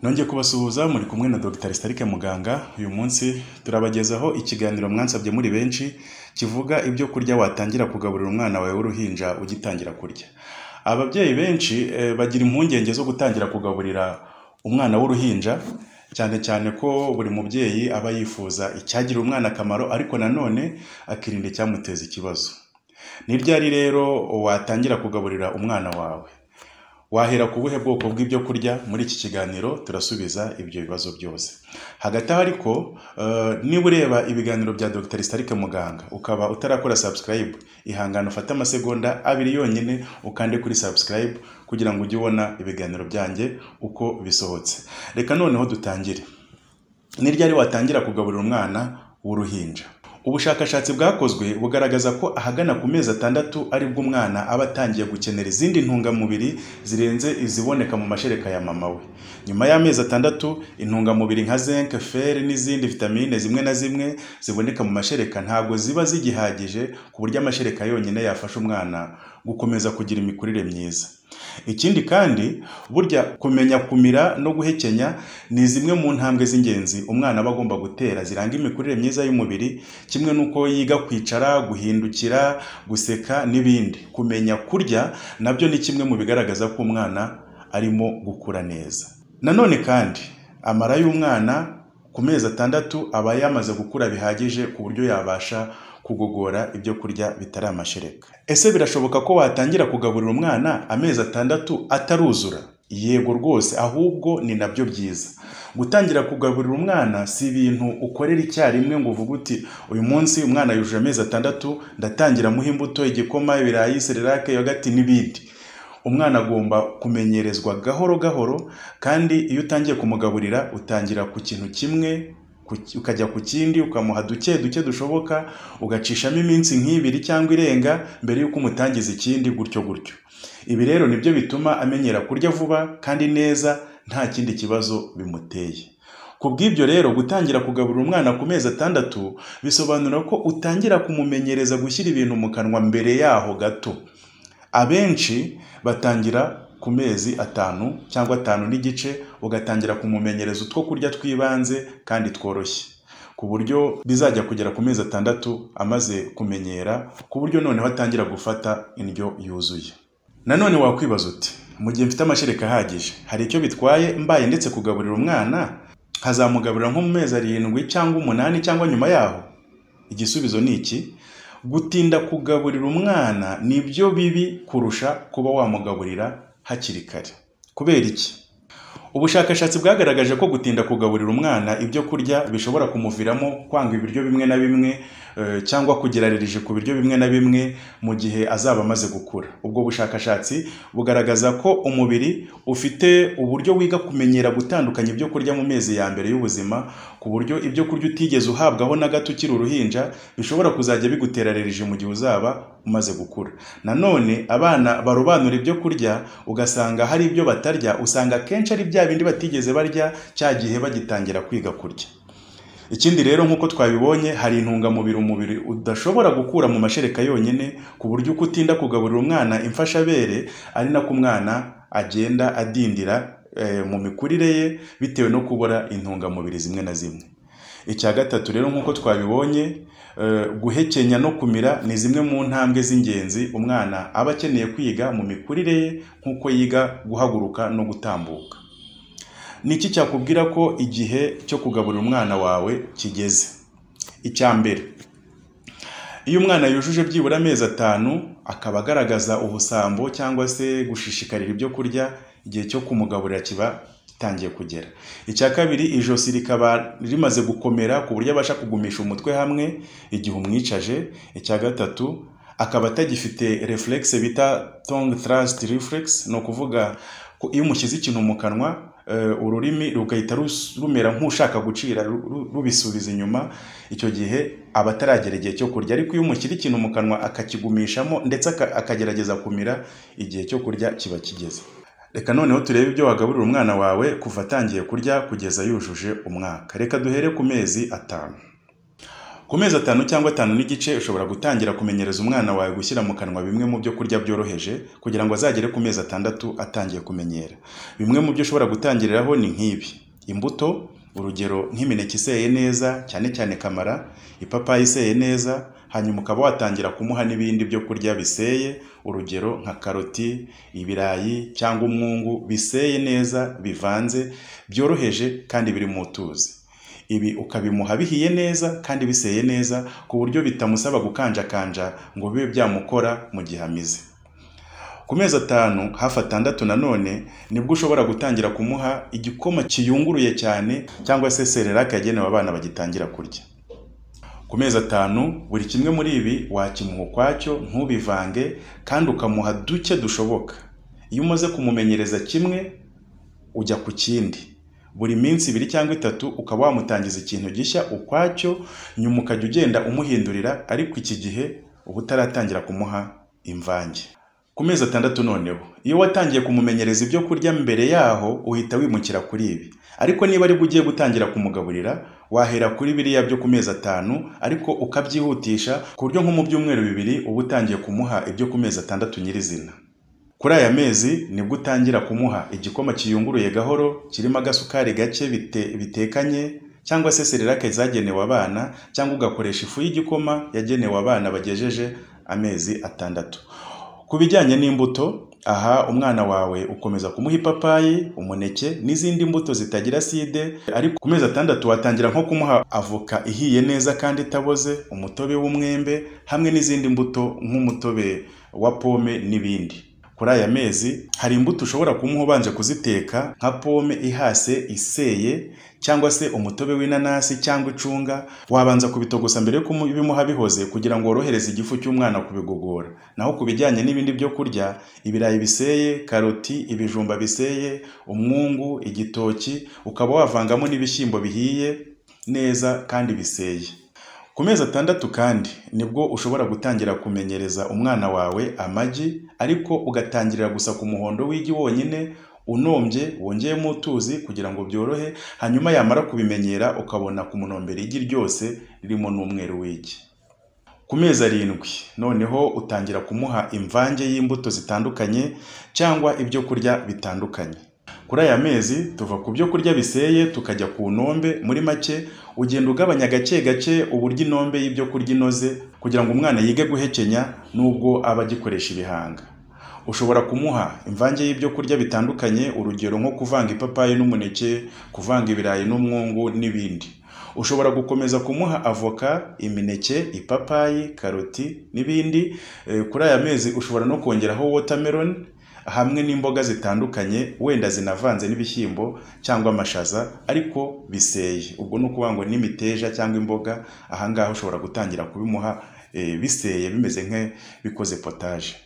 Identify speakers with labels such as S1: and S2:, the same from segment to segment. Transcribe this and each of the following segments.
S1: Nongeye kubasuhuza muri kumwe na Dr. Starike Muganga. Uyu munsi turabagezaho ikiganiro mwansabye muri benshi kivuga ibyo kurya watangira kugaburira umwana wawe w'uruhinja ugitangira kurya. Ababyeyi benshi bagira impungenge zo gutangira kugaburira umwana w'uruhinja, cyane cyane ko buri mubyeyi aba yifuza icyagirira umwana akamaro ariko nanone akirinda icyamuteza ikibazo. Ni ryari rero watangira kugaburira umwana wawe? Wahera ku buhe bwoko bw'ibyo kurya? Muri iki kiganiro turasubiza ibyo bibazo byose. Hagati aho ariko niba ureba ibiganiro bya Dr. Starike Muganga ukaba utarakora subscribe, ihangane ufate amasegonda 2 yonyine ukande kuri subscribe kugira ngo ujye ubona ibiganiro byanjye uko bisohotse. Reka noneho dutangire. Ni ryari watangira kugaburira umwana w'uruhinja? Ubushakashatsi bwakozwe bugaragaza ko ahagana ku mezi 6 aribwo umwana aba atangiye gukenera izindi ntungamubiri zirenze iziboneka mu mashereka ya mama we. Nyuma y'amezi 6 intungamubiri nka zinc, fer n'izindi vitamine zimwe na zimwe ziboneka mu mashereka ntabwo ziba zigihagije ku buryo amashereka yonyine yafasha umwana gukomeza kugira imikurire myiza. Ikindi kandi burya kumenya kumira no guhekenya ni zimwe mu ntambwe z'ingenzi umwana aba agomba gutera ziranga imikurire myiza y'umubiri, kimwe nuko yiga kwicara, guhindukira, guseka n'ibindi. Kumenya kurya nabyo ni kimwe mu bigaragaza ko umwana arimo gukura neza. Nanone kandi amara y'umwana ku mezi 6 aba yamaze gukura bihagije ku buryo yabasha kugogora ibyo kurya bitari amashereka. Ese birashoboka ko watangira kugaburira umwana amezi 6 ataruzura? Yego rwose, ahubwo ni nabyo byiza. Gutangira kugaburira umwana si ibintu ukorera icyarimwe ngo uvuge uti uyu munsi umwana yujuje amezi 6 ndatangira muha imbuto, igikoma, ibirayi, serelake, yogati n'ibindi. Umwana agomba kumenyerezwa gahoro gahoro, kandi iyo utangiye kumugaburira utangira ku kintu kimwe ukajya ku kindi, ukamuha duke dushoboka, ugacishamo iminsi nk'ibiri cyangwa irenga mbere yuko umutangiza ikindi, gutyo gutyo. Ibi rero nibyo bituma amenyera kurya vuba kandi neza nta kindi kibazo bimuteye. Kubw'ibyo rero gutangira kugaburira umwana ku mezi 6 bisobanura ko utangira kumumenyereza gushyira ibintu mu kanwa mbere yaho gato. Abenshi batangira ku mezi 5 cyangwa 5 n'igice, ugatangira kumumenyereza utwo kurya twibanze kandi tworoshye, ku buryo bizajya kugera ku mezi 6 amaze kumenyera, ku buryo noneho atangira gufata indyo yuzuye. Nanone wakwibaza uti mu gihe mfite amashereka ahagije hari icyo bitwaye mbaye ndetse kugaburira umwana hazamugaburira nko mu mezi 7 cyangwa 8 cyangwa nyuma yaho? Igisubizo ni iki: gutinda kugaburira umwana nibyo bibi kurusha kuba wamugaburira hakiri kare. Kubera iki? Ubushakashatsi bwagaragaje ko gutinda kugaburira umwana ibyo kurya bishobora kumuviramo kwanga ibiryo bimwe na bimwe cyangwa kugerarije ku biryo bimwe na bimwe mu gihe azaba amaze gukura. Ubwo bushakashatsi bugaragaza ko umubiri ufite uburyo wiga kumenyera gutandukanya ibyo kurya mu mezi ya mbere y'ubuzima, ku buryo ibyo kurya utigeze uhabwaho na gato ukiri uruhinja bishobora kuzajya biguterarije mu gihe uzaba umaze gukura. Nanone abana barobanura ibyo kurya ugasanga hari ibyo batarya, usanga kenshi ari bya bindi batigeze barya cya gihe bagitangira kwiga kurya. Ikindi rero nk'uko twabibonye hari intungamubiri umubiri udashobora gukura mu mashereka yonyine, ku buryo uko utinda kugaburira umwana imfashabere ari nako umwana agenda adindira mu mikurire ye bitewe no kubura intungamubiri zimwe na zimwe. Icya gatatu rero nk'uko twabibonye, guhekenya no kumira ni zimwe mu ntambwe z'ingenzi umwana aba akeneye kwiga mu mikurire ye, nk'uko yiga guhaguruka no gutambuka. Niki cyakubwira ko igihe cyo kugaburira umwana wawe kigeze? Icya mbere, iyo umwana yujuje byibura amezi 5 akaba agaragaza ubusambo cyangwa se gushishikarira ibyo kurya, igihe cyo kumugaburira kiba gitangiye kugera. Icya kabiri, ijosi rikaba rimaze gukomera ku buryo abasha kugumisha umutwe hamwe igihe umwicaje. Icya gatatu, akaba atagifite reflex bita tongue thrust reflex, no kuvuga ko iyo umushyize ikintu mu kanwa ururimi rugahita rumera nk'ushaka gucira rubisubiza inyuma, icyo gihe aba ataragera igihe cyo kurya. Ariko iyo umushyira ikintu mu kanwa akakigumishamo ndetse akagerageza kumira, igihe cyo kurya kiba kigeze. Reka noneho turebe ibyo wagaburira umwana wawe kuva atangiye kurya kugeza yujuje umwaka. Reka duhere ku mezi 5. Ku mezi 5 cyangwa 5 n'igice ushobora gutangira kumenyereza umwana wawe gushyira mu kanwa bimwe mu byo kurya byoroheje kugira ngo azagere ku mezi 6 atangiye kumenyera. Bimwe mu byo ushobora gutangiriraho ni nk'ibi: imbuto, urugero nk'imineke iseye neza, cyane cyane kamara, ipapayi iseye neza, hanyuma ukaba watangira kumuha n'ibindi byo kurya biseye, urugero nka karoti, ibirayi cyangwa umwungu biseye neza, bivanze, byoroheje kandi biri mu tuzi. Ibi ukabimuha bihiye neza kandi biseye neza ku buryo bitamusaba gukanjakanja ngo bibe byamukora mu gihe amize. Ku mezi 5 hafi 6 nanone nibwo ushobora gutangira kumuha igikoma kiyunguruye cyane cyangwa se serelak yagenewe abana bagitangira kurya. Ku mezi 5 buri kimwe muri ibi wakimuha ukwacyo, ntubivange, kandi ukamuha duke dushoboka. Iyo umaze kumumenyereza kimwe ujya ku kindi. Buri minsi 2 cyangwa 3 ukaba wamutangiza ikintu gishya ukwacyo, nyuma ukajya ugenda umuhindurira, ariko iki gihe uba utaratangira kumuha imvange. Ku mezi 6 noneho iyo watangiye kumumenyereza ibyo kurya mbere yaho uhita wimukira kuri ibi. Ariko niba ari ugiye gutangira kumugaburira, wahera kuri biriya byo ku mezi 5 ariko ukabyihutisha ku buryo nko mu byumweru 2 uba utangiye kumuha ibyo ku mezi 6 nyirizina. Kuri aya mezi nibwo utangira kumuha igikoma kiyunguruye gahoro kirimo agasukari gake bitekanye, cyangwa se serelak zagenewe abana, cyangwa ugakoresha ifu y'igikoma yagenewe abana bagejeje amezi 6. Ku bijyanye n'imbuto, aha umwana wawe ukomeza kumuha ipapayi, umuneke n'izindi mbuto zitagira acide, ariko ku mezi 6 watangira nko kumuha avoka ihiye neza kandi itaboze, umutobe w'umwembe hamwe n'izindi mbuto nk'umutobe wa pome n'ibindi. Kuri aya mezi hari imbuto ushobora kumuha ubanje kuziteka nka pome ihase iseye, cyangwa se umutobe w'inanasi cyangwa icunga. Wabanza kubitogosa mbere yo kubimuha bihoze kugira ngo worohereze igifu cy'umwana kubigogora. Naho ku bijyanye n'ibindi byo kurya, ibirayi biseye, karoti, ibijumba biseye, umwungu, igitoki, ukaba wavangamo n'ibishyimbo bihiye neza kandi biseye. Ku mezi 6 kandi nibwo ushobora gutangira kumenyereza umwana wawe amagi, ariko ugatangirira gusa ku muhondo w'igi wonyine, unombye wongeyemo utuzi kugira ngo byorohe, hanyuma yamara kubimenyera ukabona kumunombera igi ryose ririmo n'umweru w'igi. Ku mezi 7 noneho utangira kumuha imvange y'imbuto zitandukanye cyangwa ibyo kurya bitandukanye. Kuri aya mezi tuva ku byo kurya biseye tukajya ku nombe. Muri make ugenda ugabanya gake gake uburyo inombe y'ibyo kurya inoze kugira ngo umwana yige guhekenya nubwo aba agikoresha ibihanga. Ushobora kumuha imvange y'ibyo kurya bitandukanye, urugero nko kuvanga ipapayi n'umuneke, kuvanga ibirayi n'umwungu n'ibindi. Ushobora gukomeza kumuha avoka, imineke, ipapayi, karoti n'ibindi. Kuri aya mezi ushobora no kongeraho watermelon hamwe n'imboga zitandukanye, wenda zinavanze n'ibishyimbo cyangwa amashaza ariko biseye. Ubwo no kuvuga ngo n'imiteja cyangwa imboga, ahangaha ushobora gutangira kubimuha biseye bimeze nk'bikoze potage.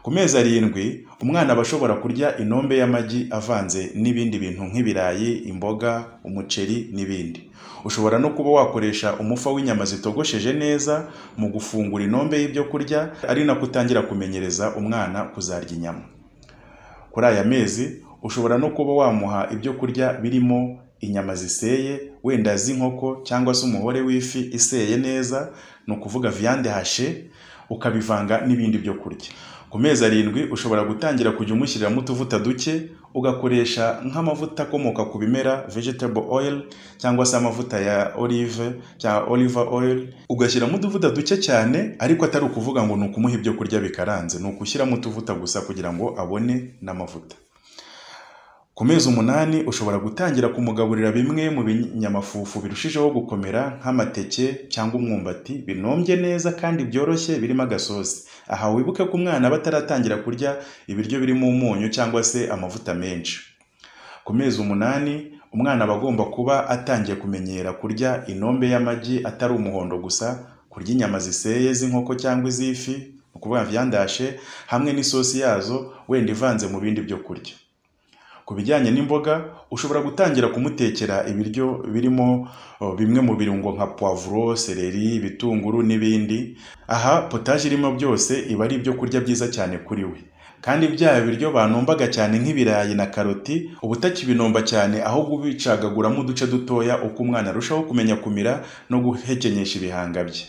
S1: Ku mezi 7 umwana aba ashobora kurya inombe y'amagi avanze n'ibindi bintu nk'ibirayi, imboga, umuceri n'ibindi. Ushobora no kuba wakoresha umufa w'inyama zitogosheje neza mu gufungura inombe y'ibyo kurya, ari nako utangira kumenyereza umwana kuzarya inyama. Kuri aya mezi ushobora no kuba wamuha ibyo kurya birimo inyama ziseye, wenda z'inkoko cyangwa se umuhore w'ifi iseye neza, no kuvuga viande hachée, ukabivanga n'ibindi byo kurya. Ku mezi 7 ushobora gutangira kujya umushyiriramo utuvuta duke, ugakoresha nk'amavuta akomoka ku bimera vegetable oil cyangwa se amavuta ya olive cyangwa olive oil. Ugashyiramo utuvuta duke cyane, ariko atari ukuvuga ngo ni ukumuha ibyo kurya bikaranze, ni ukushyiramo utuvuta gusa kugira ngo abone n'amavuta. Ku mezi 8 ushobora gutangira kumugaburira bimwe mu binyamafufu birushijeho gukomera nk'amateke cyangwa umwumbati binombye neza kandi byoroshye birimo agasosi. Aha wibuke ko umwana bataratangira kurya ibiryo birimo umunyu cyangwa se amavuta menshi. Ku mezi 8 umwana aba agomba kuba atangiye kumenyera kurya inombe y'amagi atari umuhondo gusa, kurya inyama ziseye z'inkoko cyangwa iz'ifi, ukuvuga viande hachée, hamwe n'isosi yazo wenda ivanze mu bindi byo kurya. Ku bijyanye n'imboga ushobora gutangira kumutekera ibiryo birimo bimwe mu birungo nka poivro, celery, bitunguru n'ibindi. Aha potage irimo byose iba ari ibyo kurya byiza cyane kuri we. kandi bya biryo banombaga cyane nk'ibirayi na karoti ubu utakibinomba cyane ahubwo ubicagaguramo uduce dutoya uko umwana arushaho kumenya kumira no guhekenyesha ibihanga bye.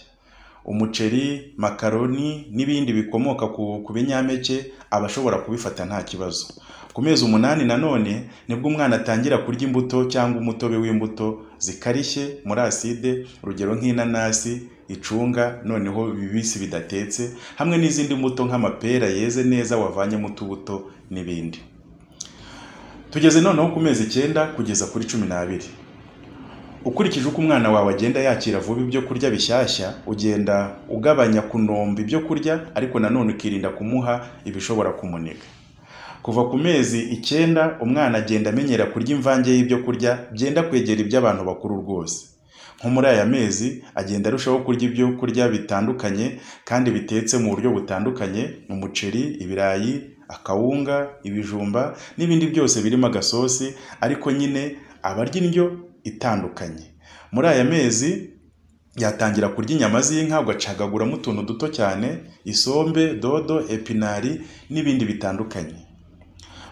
S1: Umuceri, makaroni n'ibindi bikomoka ku binyampeke aba ashobora kubifata nta kibazo. Ku mezi 8 nanone nibwo umwana atangira kurya imbuto cyangwa umutobe w'imbuto zikarishye muri acide, urugero nk'inanasi, icunga noneho bibisi bidatetse, hamwe n'izindi mbuto nk'amapera yeze neza wavanye mu tubuto n'ibindi. Tugeze noneho ku mezi 9 kugeza kuri 12. Ukurikije uko umwana wawe agenda yakira vuba ibyo kurya bishyashya, ugenda ugabanya kunomba ibyo kurya ariko nanone ukirinda kumuha ibishobora kumuniga. Kuva ku mezi 9 umwana agenda amenyera kurya imvange y'ibyo kurya byenda kwegera iby'abantu bakuru rwose. Nko muri aya mezi agenda arushaho kurya ibyo kurya bitandukanye kandi bitetse mu buryo butandukanye, umuceri, ibirayi, akawunga, ibijumba n'ibindi byose birimo agasosi, ariko nyine abarya indyo itandukanye. Muri aya mezi yatangira kurya inyama z'inka ugacagaguramo utuntu duto cyane, isombe, dodo, epinari n'ibindi bitandukanye.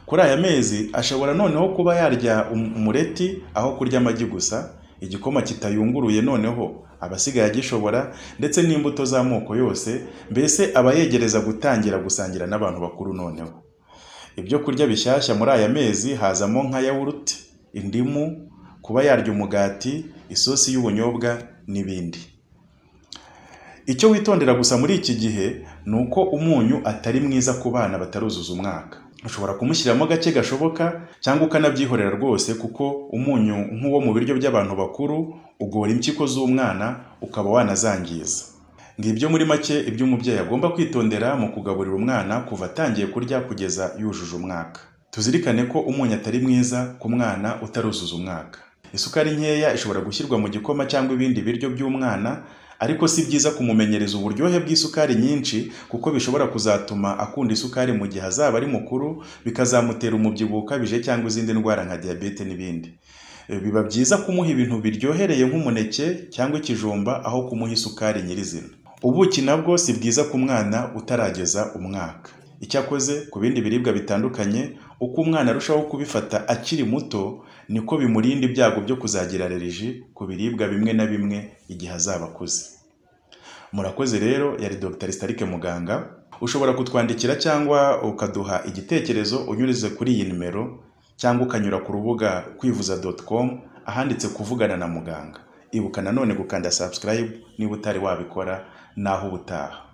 S1: Kuri aya mezi ashobora noneho kuba yarya umureti aho kurya amagi gusa, igikoma kitayunguruye noneho abasigaye agishobora, ndetse n'imbuto z'amoko yose, mbese aba yegereza gutangira gusangira n'abantu bakuru noneho. Ibyo kurya bishyashya muri aya mezi hazamo nka yawurute, indimu, kuba yarya umugati, isosi y'ubunyobwa n'ibindi. Icyo witondera gusa muri iki gihe ni uko umunyu atari mwiza ku bana bataruzuza umwaka. Ushobora kumushyiramo gake gashoboka cyangwa ukanabyihorera rwose, kuko umunyu nk'uwo mu biryo by'abantu bakuru ugora impyiko z'umwana ukaba wanazangiza. Ngibyo muri make ibyo umubyeyi agomba kwitondera mu kugaburira umwana kuva atangiye kurya kugeza yujuje umwaka. Tuzirikane ko umunyu atari mwiza ku mwana utaruzuza umwaka. Isukari nkeya ishobora gushyirwa mu gikoma cyangwa ibindi biryo by'umwana, ariko si byiza kumumenyereza uburyohe bw'isukari nyinshi, kuko bishobora kuzatuma akunda isukari mu gihe azaba ari mukuru, bikazamutera umubyibuho ukabije cyangwa izindi ndwara nka diyabete n'ibindi. Biba byiza kumuha ibintu biryohereye nk'umuneke cyangwa ikijumba aho kumuha isukari nyirizina. Ubuki nabwo si bwiza ku mwana utarageza umwaka. Icyakoze ku bindi biribwa bitandukanye, uko umwana arushaho kubifata akiri muto niko bimurinda ibyago byo kuzagira allergie ku biribwa bimwe na bimwe igihe azaba akuze. Murakoze rero, yari Dr. Starike Muganga. Ushobora kutwandikira cyangwa ukaduha igitekerezo unyurize kuri iyi nimero, cyangwa ukanyura ku rubuga kwivuza.com ahanditse kuvugana na muganga. Ibuka nanone gukanda subscribe niba utari wabikora. Naho ubutaha.